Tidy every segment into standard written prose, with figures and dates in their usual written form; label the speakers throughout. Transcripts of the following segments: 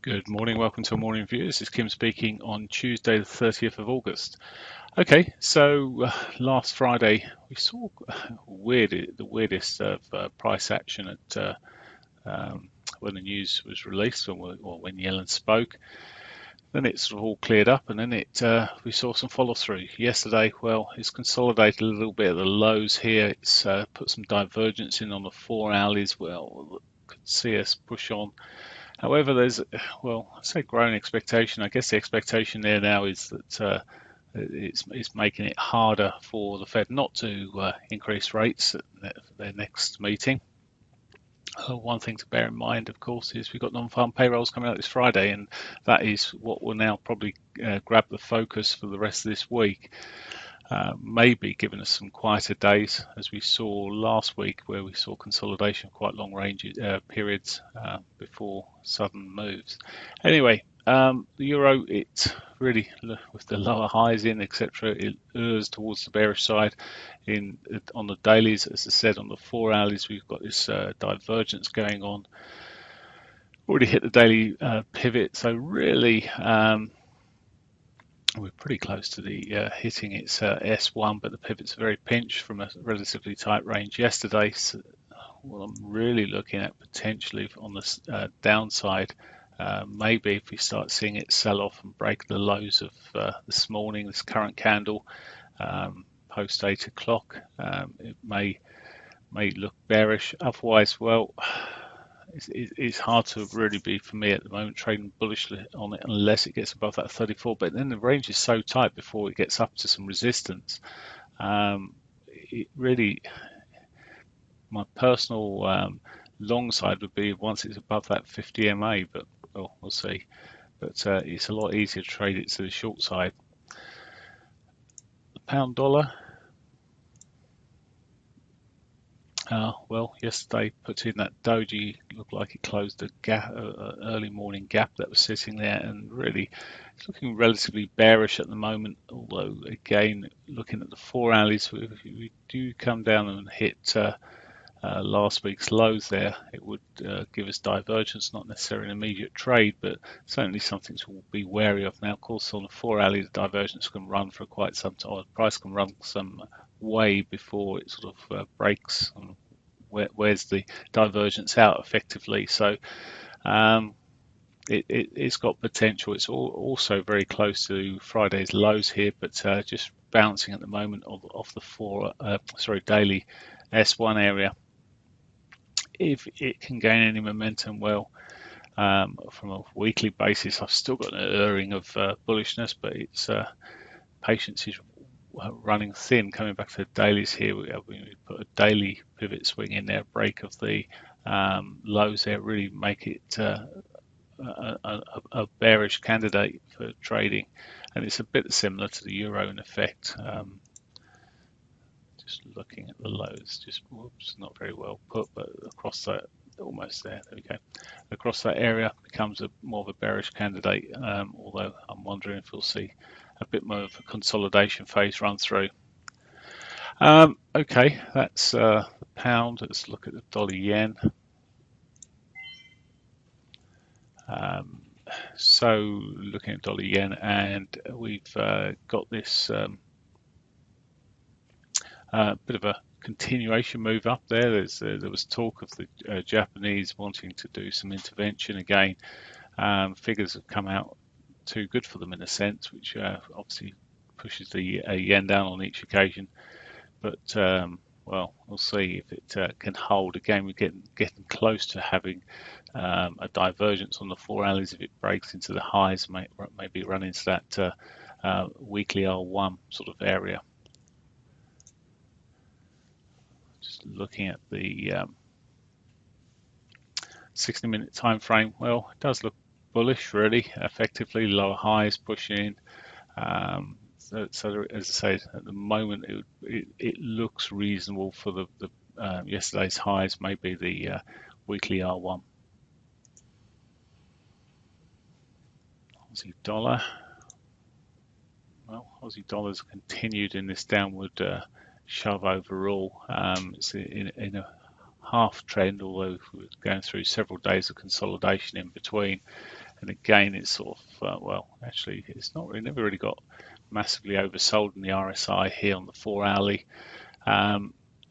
Speaker 1: Good morning, welcome to a morning review. This is Kim speaking on Tuesday, the 30th of August. Okay, so last Friday we saw the weirdest of price action at when the news was released or when Yellen spoke. Then it sort of all cleared up, and then we saw some follow through. Yesterday, well, it's consolidated a little bit at the lows here. It's put some divergence in on the 4 hours. Well, could see us push on. However, there's, well, I say growing expectation. I guess the expectation there now is that it's making it harder for the Fed not to increase rates at their next meeting. One thing to bear in mind, of course, is we've got non-farm payrolls coming out this Friday, and that is what will now probably grab the focus for the rest of this week. Maybe giving us some quieter days, as we saw last week, where we saw consolidation of quite long range periods before sudden moves. Anyway, the euro, it really, with the lower highs in, etc., it errs towards the bearish side. On the dailies, as I said, on the 4 hours, we've got this divergence going on. Already hit the daily pivot, so really. We're pretty close to the hitting its S1, but the pivot's very pinched from a relatively tight range yesterday. So what I'm really looking at potentially on the downside, maybe if we start seeing it sell off and break the lows of this morning, this current candle, post 8 o'clock, it may look bearish. Otherwise, well, it's hard to really be, for me at the moment, trading bullishly on it unless it gets above that 34. But then the range is so tight before it gets up to some resistance. It really, my personal long side would be once it's above that 50 MA, but well, we'll see. But it's a lot easier to trade it to the short side. The pound dollar. Well, yesterday put in that doji, looked like it closed a gap, early morning gap that was sitting there, and really it's looking relatively bearish at the moment. Although again, looking at the 4 hours, we do come down and hit last week's lows there. It would give us divergence, not necessarily an immediate trade, but certainly something to be wary of. Now, of course, on the 4 hours, the divergence can run for quite some time. The price can run some way before it sort of breaks and where's the divergence out effectively. So it's got potential. It's also very close to Friday's lows here, but just bouncing at the moment off the daily S1 area. If it can gain any momentum, well, from a weekly basis, I've still got an erring of bullishness, but it's patience is running thin. Coming back to the dailies here, we put a daily pivot swing in there, break of the lows there, really make it a bearish candidate for trading, and it's a bit similar to the euro in effect. Just looking at the lows, just whoops, not very well put, but across that, almost there we go, across that area becomes more of a bearish candidate, although I'm wondering if we'll see a bit more of a consolidation phase run through. Okay, that's the pound. Let's look at the dollar yen. So looking at dollar yen, and we've got this bit of a continuation move up there. There was talk of the Japanese wanting to do some intervention again. Figures have come out too good for them in a sense, which obviously pushes the yen down on each occasion. But well, we'll see if it can hold. Again, we're getting close to having a divergence on the 4 hours. If it breaks into the highs, maybe run into that weekly R1 sort of area. Just looking at the 60-minute time frame, well, it does look bullish, really. Effectively, lower highs pushing in. So as I say, at the moment, it looks reasonable for the yesterday's highs, maybe the weekly R1. Aussie dollar. Well, Aussie dollar's continued in this downward shove overall. It's in a half trend, although we're going through several days of consolidation in between. And again, it's sort of well, actually, it's not really never really got massively oversold in the RSI here on the 4 hourly.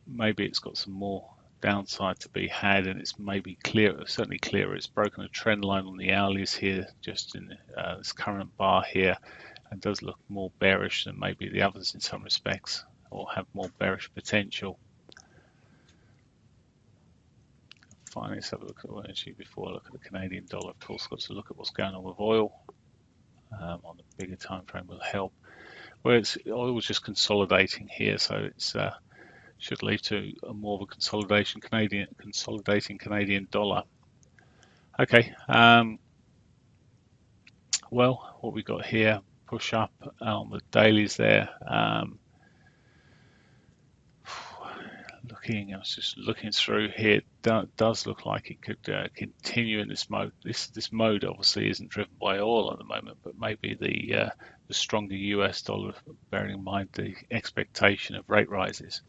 Speaker 1: Maybe it's got some more downside to be had, and it's maybe clear, certainly clearer. It's broken a trend line on the hourlies here, just in this current bar here, and does look more bearish than maybe the others in some respects, or have more bearish potential. Finally, let's have a look at, well, actually, before I look at the Canadian dollar, of course, got to look at what's going on with oil. On the bigger time frame will help. Well, oil was just consolidating here, so it's should lead to a more of a consolidating Canadian dollar. Okay, well, what we got here, push up on the dailies there. I was just looking through here. It does look like it could continue in this mode. This mode obviously isn't driven by oil at the moment, but maybe the stronger US dollar, bearing in mind the expectation of rate rises.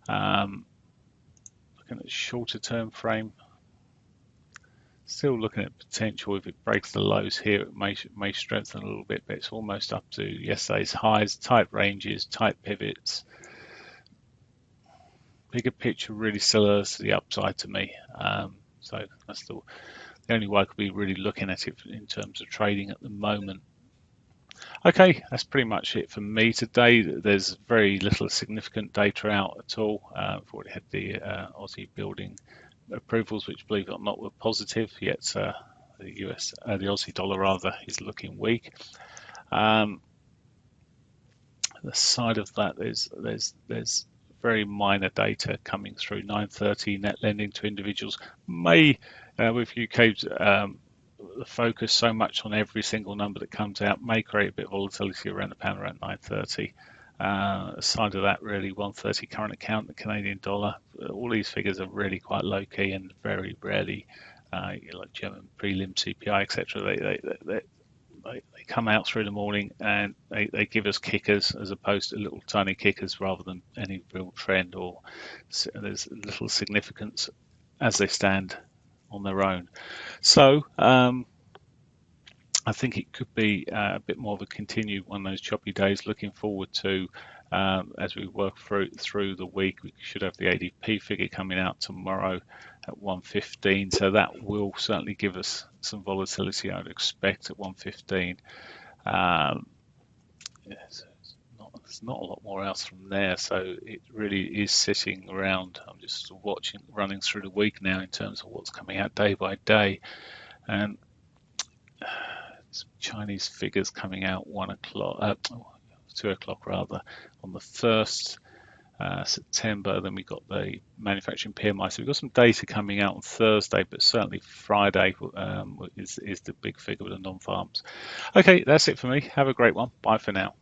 Speaker 1: Looking at the shorter term frame, still looking at potential. If it breaks the lows here, it may strengthen a little bit, but it's almost up to yesterday's highs. Tight ranges, tight pivots. Bigger picture really still is the upside to me. So that's the only way I could be really looking at it in terms of trading at the moment. Okay, that's pretty much it for me today. There's very little significant data out at all. I've already had the Aussie building approvals, which, believe it or not, were positive. Yet the Aussie dollar rather, is looking weak. The side of that, there's very minor data coming through. 930 net lending to individuals may, with UK's focus so much on every single number that comes out, may create a bit of volatility around the pound around 930. Aside of that, really 130 current account, the Canadian dollar. All these figures are really quite low key and very rarely, like German prelim, CPI, etc. They come out through the morning and they give us kickers as opposed to little tiny kickers rather than any real trend, or there's little significance as they stand on their own. So I think it could be a bit more of a continued one of those choppy days. Looking forward to, as we work through the week, we should have the ADP figure coming out tomorrow at 1:15. So that will certainly give us some volatility, I would expect, at 1:15. There's not a lot more else from there. So it really is sitting around. I'm just running through the week now in terms of what's coming out day by day. And some Chinese figures coming out 2 o'clock rather, on the 1st September. Then we got the manufacturing PMI. So we've got some data coming out on Thursday, but certainly Friday is the big figure with the non-farms. Okay, that's it for me. Have a great one. Bye for now.